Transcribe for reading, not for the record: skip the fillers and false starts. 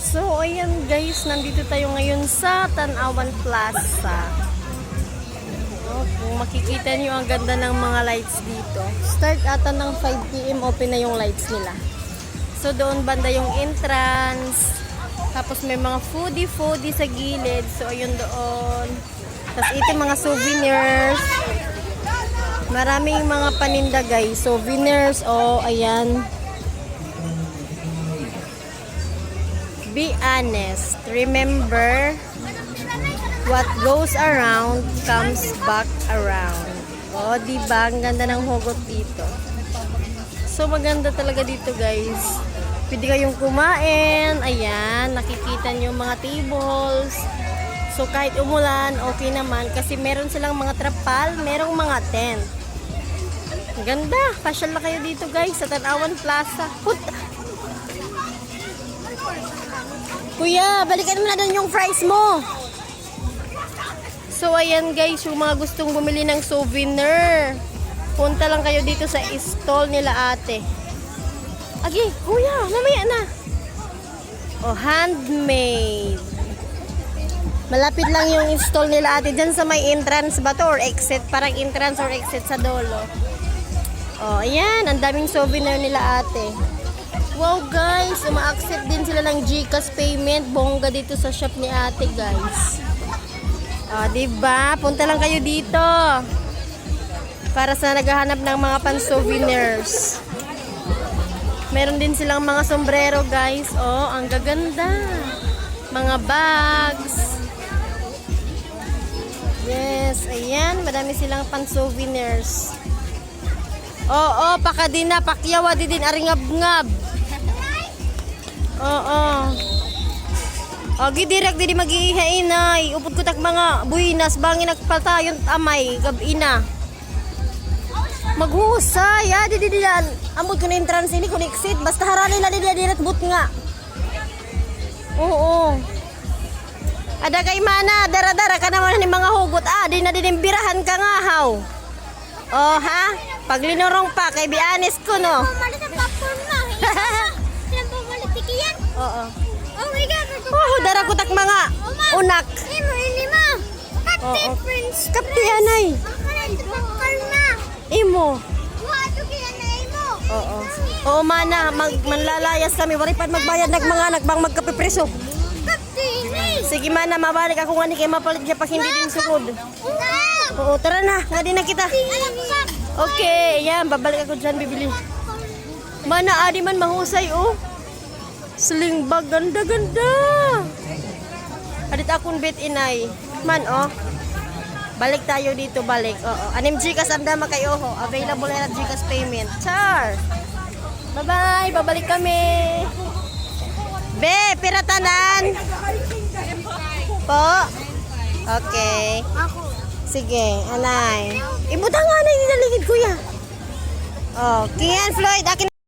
So, ayan guys, nandito tayo ngayon sa Tanawan Plaza. Kung makikita nyo, ang ganda ng mga lights dito. Start ata ng 5 PM, open na yung lights nila. So, doon banda yung entrance. Tapos may mga foodie sa gilid. So, ayun doon. Tapos ito mga souvenirs. Maraming mga paninda guys. Souvenirs. Oh, ayan. Be honest. Remember, what goes around comes back around. Oh, diba? Ang ganda ng hugot dito. So, maganda talaga dito guys. Pwede kayong kumain. Ayan, nakikita nyo mga tables. So, kahit umulan, okay naman. Kasi meron silang mga trapal, merong mga tent. Ang ganda. Pasyal na kayo dito guys sa Tanawan Plaza. Kuya, balikan mo na doon yung fries mo. So, ayan guys, yung mga gustong bumili ng souvenir, punta lang kayo dito sa stall nila ate. Agi, kuya, mamaya na. Oh, handmade. Malapit lang yung stall nila ate. Dyan sa may entrance ba to or exit? Parang entrance or exit sa dolo. Oh, ayan. Ang daming souvenir nila ate. Wow guys, uma-accept din sila ng GCash payment. Bongga dito sa shop ni ate guys. Diba? Punta lang kayo dito. Para sa naghahanap ng mga pan-souvenirs. Meron din silang mga sombrero guys. Oh, ang gaganda. Mga bags. Yes, ayan. Marami silang pan-souvenirs. Oo, pakadina, pakyawa din aringab-ngab. Oo. Agi direk di mag-iihain ay. Upod ko tak mga buinas bangin nagpatayon amay gabina. Maghusay ya di amod ko na entrance ini kun exit basta harani la di direct but nga. Oo. Ada kay mana dara-dara ka naman ni mga hugot di na dinimbirahan ka nga haw. Oh ha? Pag linurong pa kay bianis ko no. Oo. Oh my God! Oh, dara ko tak mga unak. Imo ini ma. Oo. Friends. Kapti anay. Imo. Wa to kaya na imo. Oo. Oo mana, manlalayas kami. Wari pa magbayad ng mga anak bang magkapipreso. Kaptini. Sige mana, mabalik ako nga ni kay mapalit siya pag hindi din sugod. Oo, tara na. Nga din na kita. Okay, yan. Babalik ako dyan, bibili. Mana, adi man mahusay, oh. Sling bag, ganda-ganda. Adit akong bit inay. Man, oh. Balik tayo dito, balik. Oo. Anim GCash amdama kayo, ho. Available na GCash payment. Char. Bye-bye. Babalik kami. Be, piratanan. Po. Okay. Sige, anay. Ibutang nga na yung nilaligid, kuya. Oh, Kian Floyd, akin